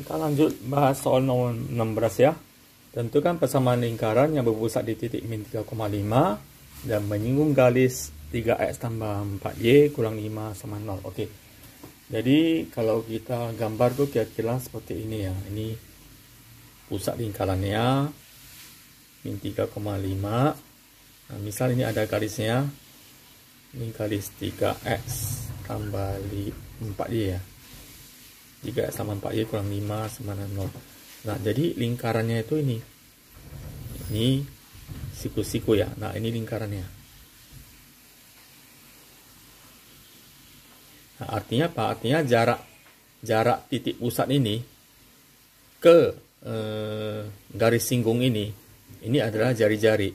Kita lanjut bahas soal nomor 16 ya. Tentukan persamaan lingkaran yang berpusat di titik min 3,5 dan menyinggung garis 3x tambah 4y kurang 5 sama 0. Oke. Jadi kalau kita gambar tuh kira-kira seperti ini ya. Ini pusat lingkarannya min 3,5. Nah, misal ini ada garisnya. Ini garis 3x tambah 4y ya. 3x sama 4y kurang 5 sama 0. Nah, jadi lingkarannya itu ini. Ini siku-siku ya. Nah, ini lingkarannya. Nah, artinya apa? Artinya jarak titik pusat ini ke garis singgung ini adalah jari-jari.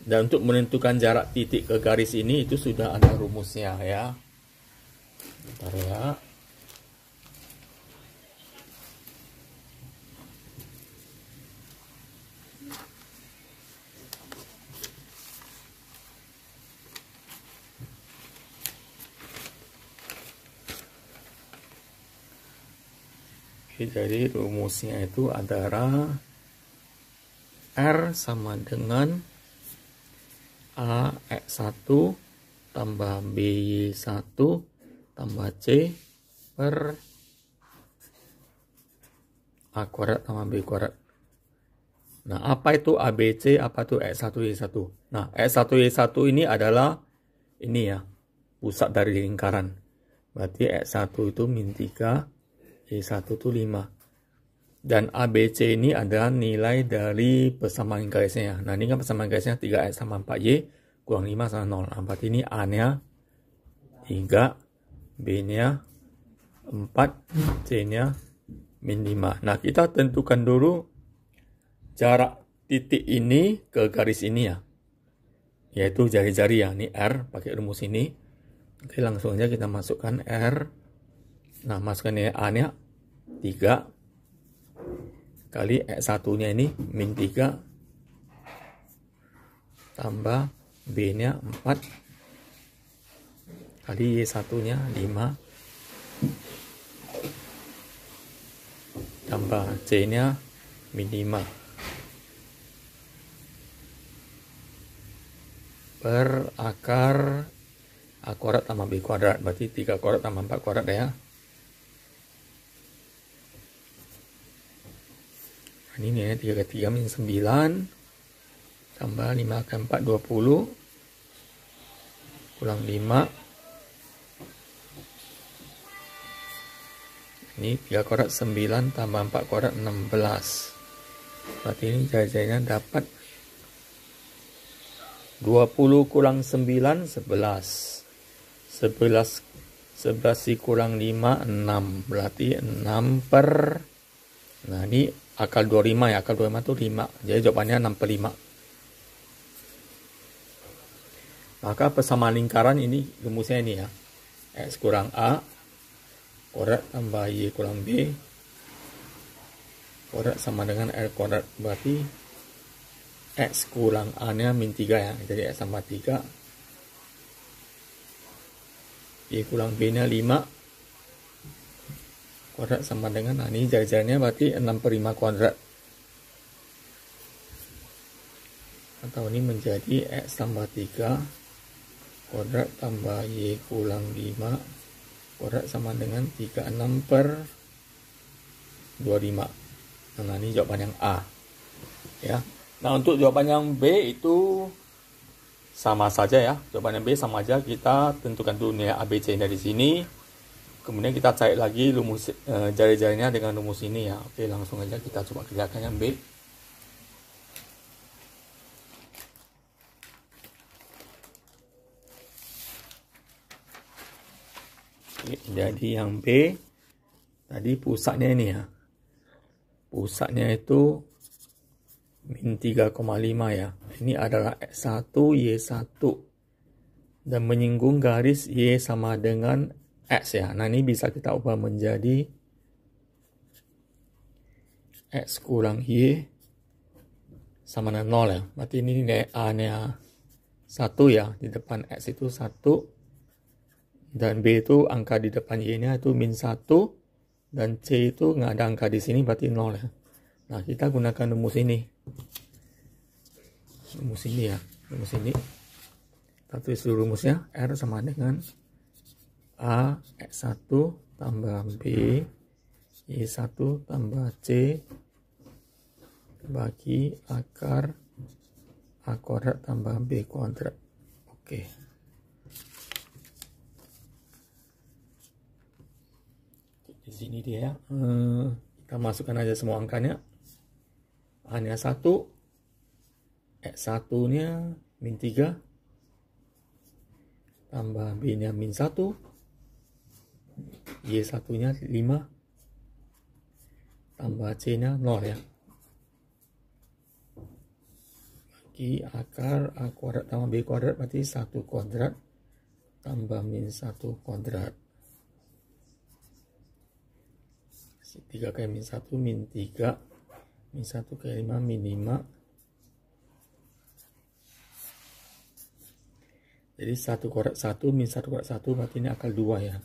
Dan untuk menentukan jarak titik ke garis ini itu sudah ada rumusnya ya. Bentar ya. Jadi rumusnya itu adalah R sama dengan AX1 tambah BY1 tambah C per A kuadrat tambah B kuadrat. Nah, apa itu ABC, apa itu X1, Y1? Nah, X1, Y1 ini adalah ini ya, pusat dari lingkaran. Berarti X1 itu min 3, Y1 itu 5. Dan ABC ini adalah nilai dari persamaan garisnya. Nah, ini kan persamaan garisnya 3x sama 4y kurang 5 sama 0. Nah, berarti ini A-nya 3, B-nya 4, C-nya min 5. Nah, kita tentukan dulu jarak titik ini ke garis ini ya. Yaitu jari-jari ya. Ini R, pakai rumus ini. Oke, langsung aja kita masukkan R. Nah, masukkan ini A-nya 3 kali X1-nya ini min 3 tambah B-nya 4 kali Y1-nya 5 tambah C-nya min 5 per akar A kuadrat tambah B kuadrat. Berarti 3 kuadrat tambah 4 kuadrat ya. Ini nih 3 kali 3 min 9 tambah 5 kali 4 20 kurang 5. Ini 3 kuadrat 9 tambah 4 kuadrat 16. Berarti ini jari-jarinya dapat 20 kurang 9 11. 11 kurang 5 6. Berarti 6 per. Nah, ini akal 25 ya. Akal 25 itu 5. Jadi jawabannya 6 per 5. Maka persamaan lingkaran ini rumusnya ini ya. X kurang A kuadrat tambah Y kurang B kuadrat sama dengan R kuadrat. Berarti X kurang A-nya min 3 ya. Jadi X tambah 3. Y kurang B-nya 5 kuadrat sama dengan, nah ini jari-jarinya berarti 6 per 5 kuadrat. Atau ini menjadi X tambah 3 kuadrat tambah Y kurang 5 kuadrat sama dengan 36 per 25. Nah, ini jawaban yang A. Ya. Nah, untuk jawaban yang B itu sama saja ya. Jawaban yang B sama aja. Kita tentukan dulu nilai ABC dari sini. Kemudian kita cari lagi rumus jari-jarinya dengan rumus ini ya. Oke, langsung aja kita coba kerjakan yang B. Oke, jadi yang B tadi pusatnya ini ya. Pusatnya itu min 3,5 ya. Ini adalah X1, Y1. Dan menyinggung garis Y sama dengan X ya. Nah, ini bisa kita ubah menjadi X kurang Y sama dengan 0 ya. Berarti ini nilai A-nya 1 ya. Di depan X itu 1. Dan B itu angka di depan Y-nya itu min 1. Dan C itu nggak ada angka di sini, berarti 0 ya. Nah, kita gunakan rumus ini. Rumus ini ya. Rumus ini. Kita tulis dulu rumusnya. R sama dengan A X1 tambah B Y1 tambah C bagi akar A kuadrat tambah B kuadrat. Oke. Di sini dia ya. Kita masukkan aja semua angkanya. A-nya 1, X1-nya min 3, tambah B-nya min 1, Y1-nya 5, tambah C-nya 0 ya. Bagi akar A kuadrat tambah B kuadrat berarti 1 kuadrat tambah min 1 kuadrat. 3 kali min 1 min 3, min 1 kali 5 min 5. Jadi 1 kuadrat 1 min 1 kuadrat 1 berarti ini akal 2 ya.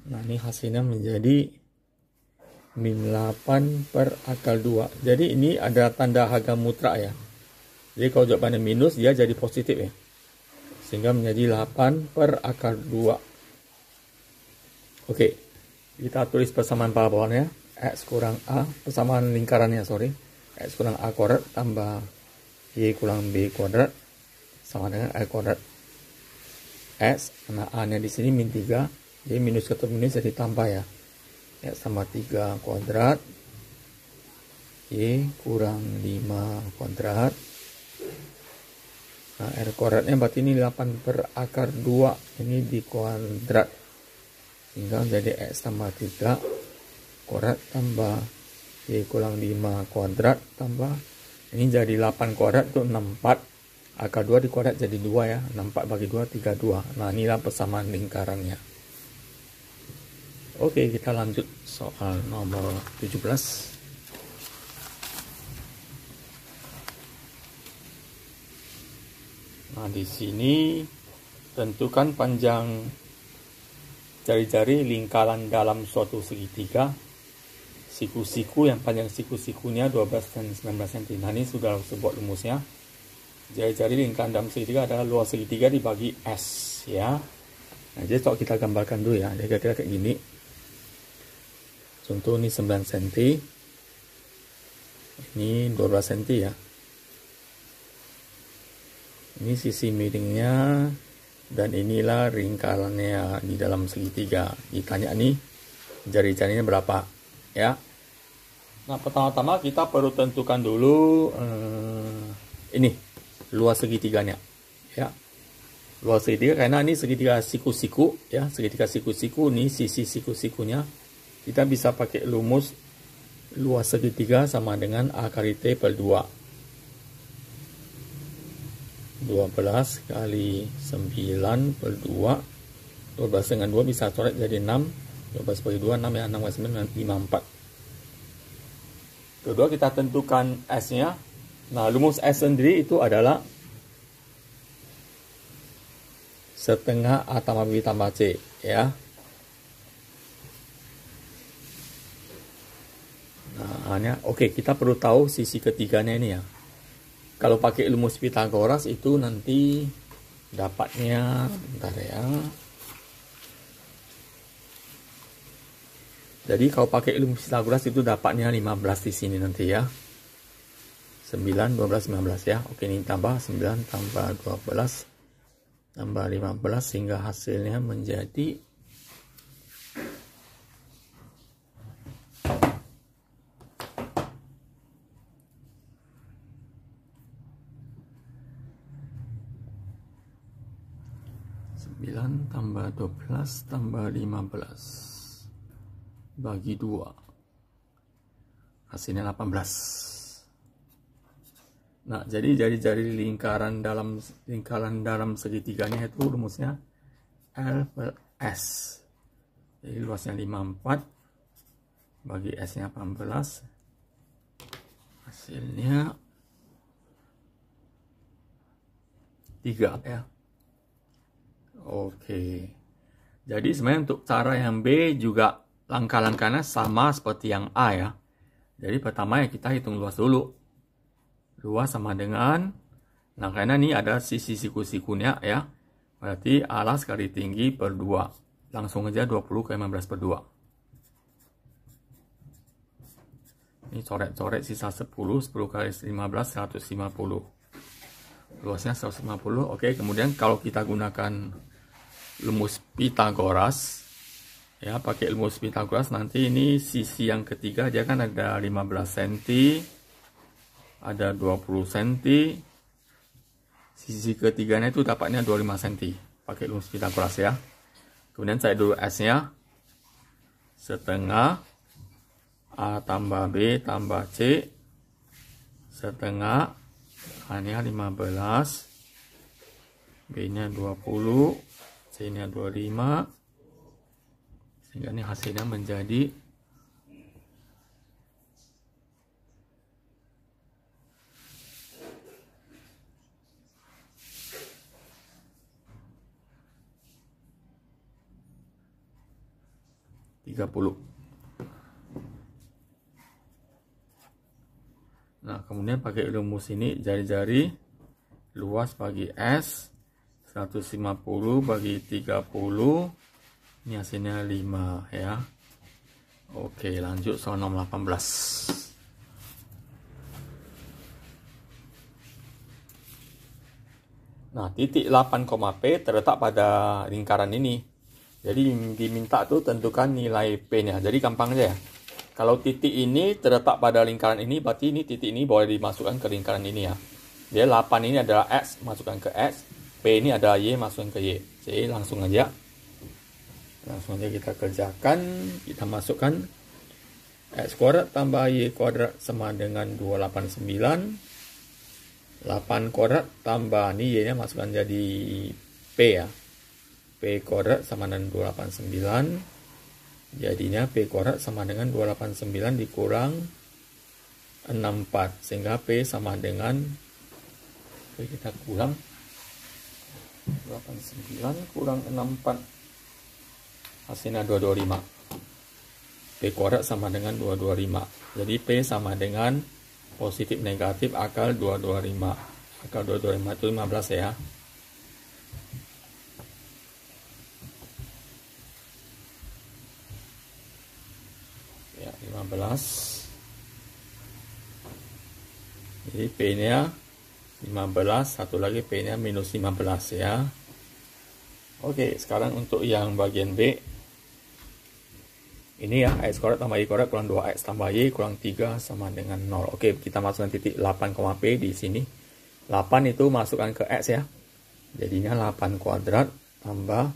Nah, ini hasilnya menjadi min 8 per akal 2. Jadi ini ada tanda harga mutlak ya. Jadi kalau jawabannya minus, dia jadi positif ya. Sehingga menjadi 8 per akal 2. Oke, kita tulis persamaan parabolanya. X kurang A, persamaan lingkarannya, sorry. X kurang A kuadrat tambah Y kurang B kuadrat sama dengan A kuadrat. X, karena A-nya di sini min 3. Jadi minus ketemu minus jadi tambah ya. X tambah 3 kuadrat. Y kurang 5 kuadrat. Nah, R kuadratnya berarti ini 8 per akar 2. Ini di kuadrat. Sehingga jadi X tambah 3 kuadrat tambah Y kurang 5 kuadrat tambah. Ini jadi 8 kuadrat itu 64. Akar 2 di kuadrat jadi 2 ya. 64 bagi 2, 32. Nah, inilah persamaan lingkarannya. Oke, kita lanjut soal nomor 17. Nah, di sini tentukan panjang jari-jari lingkaran dalam suatu segitiga. Siku-siku yang panjang siku-sikunya 12 dan 19 cm. Nah, ini sudah sebuah rumusnya. Jari-jari lingkaran dalam segitiga adalah luas segitiga dibagi S ya. Nah, jadi kalau kita gambarkan dulu ya. Jadi kira-kira kayak gini. Contoh ini 9 cm. Ini 12 cm ya. Ini sisi miringnya dan inilah lingkarannya di dalam segitiga. Ditanya nih jari-jarinya berapa ya. Nah, pertama-tama kita perlu tentukan dulu ini luas segitiganya ya. Luas segitiga karena ini segitiga siku-siku ya, segitiga siku-siku ini sisi siku-sikunya. Kita bisa pakai rumus luas segitiga sama dengan A kali T per 2. 12 kali 9 per 2. 12 dengan 2 bisa coret jadi 6. 12 bagi 2, 6 ya. 6 kali 9, 54. Kedua kita tentukan S-nya. Nah, rumus S sendiri itu adalah setengah A tambah B tambah C ya. Nah, hanya oke, kita perlu tahu sisi ketiganya ini ya. Kalau pakai rumus Pythagoras itu nanti dapatnya, bentar ya. Jadi kalau pakai rumus Pythagoras itu dapatnya 15 di sini nanti ya. 9, 12, 15 ya. Oke, ini tambah 9 tambah 12 tambah 15 sehingga hasilnya menjadi 9 tambah 12 tambah 15 bagi 2 hasilnya 18. Nah, jadi jari-jari lingkaran dalam segitiganya itu rumusnya L per S. Jadi luasnya 54 bagi S nya 18, hasilnya 3 ya. Oke, jadi sebenarnya untuk cara yang B juga langkah-langkahnya sama seperti yang A ya. Jadi pertama ya kita hitung luas dulu. Luas sama dengan, nah karena ini ada sisi siku-sikunya ya. Berarti alas kali tinggi per 2. Langsung aja 20 ke 15 per 2. Ini coret-coret sisa 10 kali 15, 150. Luasnya 150. Oke, kemudian kalau kita gunakan rumus Pythagoras, ya pakai rumus Pythagoras, nanti ini sisi yang ketiga dia kan ada 15 cm, ada 20 cm. Sisi ketiganya itu dapatnya 25 cm. Pakai rumus Pythagoras ya. Kemudian saya dulu S-nya. Setengah A tambah B tambah C. Setengah A-nya 15. B-nya 20. C-nya 25. Sehingga ini hasilnya menjadi 30. Nah, kemudian pakai rumus ini jari-jari luas bagi S 150 bagi 30. Ini hasilnya 5 ya. Oke, lanjut soal nomor 18. Nah, titik 8, P terletak pada lingkaran ini. Jadi diminta tuh tentukan nilai P-nya. Jadi gampang aja ya. Kalau titik ini terletak pada lingkaran ini, berarti ini titik ini boleh dimasukkan ke lingkaran ini ya. Dia 8 ini adalah X, masukkan ke X. P ini adalah Y, masukkan ke Y. Jadi langsung aja. Langsung aja kita kerjakan. Kita masukkan X kuadrat tambah Y kuadrat sama dengan 289. 8 kuadrat tambah, ini Y-nya masukkan jadi P ya. P kuadrat sama dengan 289. Jadinya P kuadrat sama dengan 289 dikurang 64. Sehingga P sama dengan, kita kurang 289 kurang 64. Hasilnya 225. P kuadrat sama dengan 225. Jadi P sama dengan positif negatif akal 225. Akal 225 itu 15 ya. Ya, 15. Jadi P-nya 15, satu lagi P-nya minus 15 ya. Oke, sekarang untuk yang bagian B. Ini ya, X kuadrat tambah Y kuadrat kurang 2X tambah Y kurang 3 sama dengan 0. Oke, kita masukkan titik 8, P di sini. 8 itu masukkan ke X ya. Jadinya 8 kuadrat tambah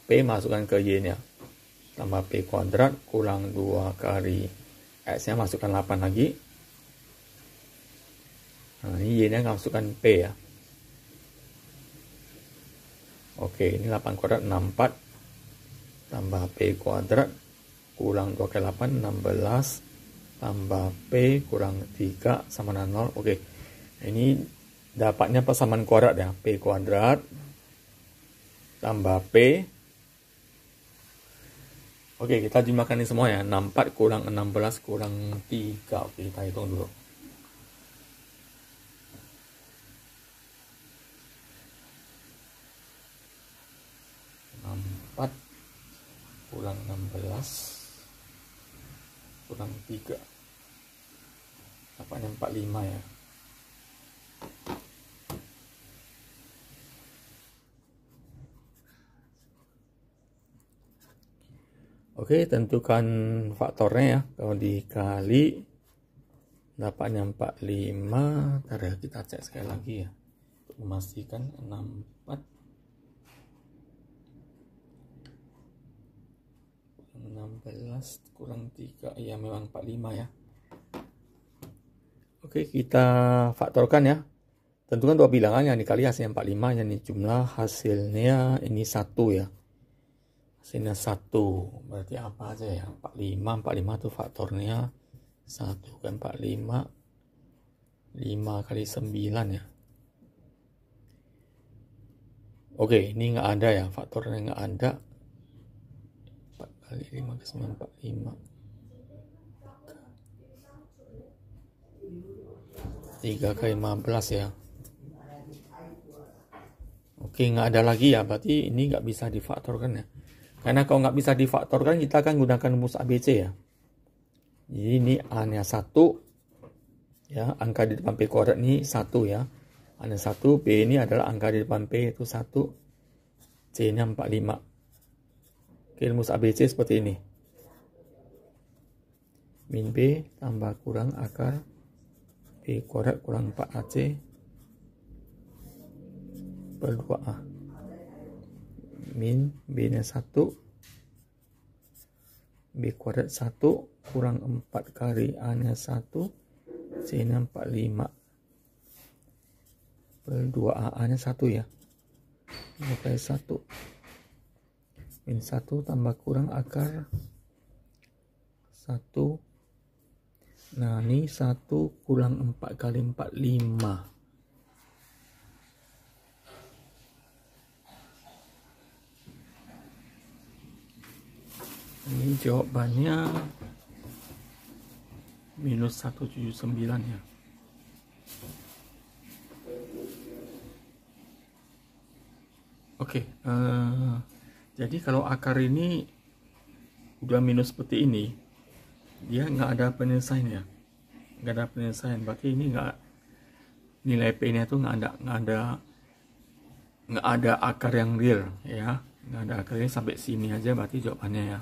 P masukkan ke Y-nya. Tambah P kuadrat kurang 2 kali X-nya masukkan 8 lagi. Nah, ini Y-nya masukkan P ya. Oke, ini 8 kuadrat 64 tambah P kuadrat kurang 2 kali 8, 16 tambah P kurang 3 sama dengan 0. Oke, ini dapatnya persamaan kuadrat ya. P kuadrat tambah P. Oke, kita jumlahkan ini semua ya. 64 kurang 16 kurang 3. Oke, kita hitung dulu. 4 kurang 16 kurang 3 dapatnya 45 ya. Oke, tentukan faktornya ya. Kalau dikali dapatnya 45. Ntar ya, kita cek sekali lagi ya untuk memastikan. 64 16 kurang 3, ya memang 45 ya. Oke, kita faktorkan ya. Tentukan dua bilangan, yang dikali hasilnya 45, yang jumlah hasilnya ini 1 ya. Hasilnya 1, berarti apa aja ya? 45 itu faktornya 1 kan, 45 5 kali 9 ya. Oke, ini nggak ada ya, faktornya nggak ada. kali 5 ke 9, 45. 3 kali 15 ya. Oke, nggak ada lagi ya, berarti ini nggak bisa difaktorkan ya. Karena kalau nggak bisa difaktorkan, kita akan gunakan rumus ABC ya. Jadi ini A-nya 1, ya, angka di depan P kuadrat ini 1 ya. A-nya 1, B ini adalah angka di depan P itu 1, C-nya 45. Oke, rumus ABC seperti ini. Min B tambah kurang akar B kuadrat kurang 4AC per 2A. Min B-nya 1, B kuadrat 1 kurang 4 kali A-nya 1, C-nya 45 per 2A. A-nya 1 ya. 2 kali 1. Min 1 tambah kurang akar 1. Nah, ini 1 kurang 4 kali 4, 5. Ini jawabannya minus 179 ya. Oke, jadi kalau akar ini udah minus seperti ini, dia nggak ada penyelesaian ya, nggak ada penyelesaian. Berarti ini nggak, nilai P-nya tuh nggak ada akar yang real ya, nggak ada akarnya sampai sini aja, berarti jawabannya ya.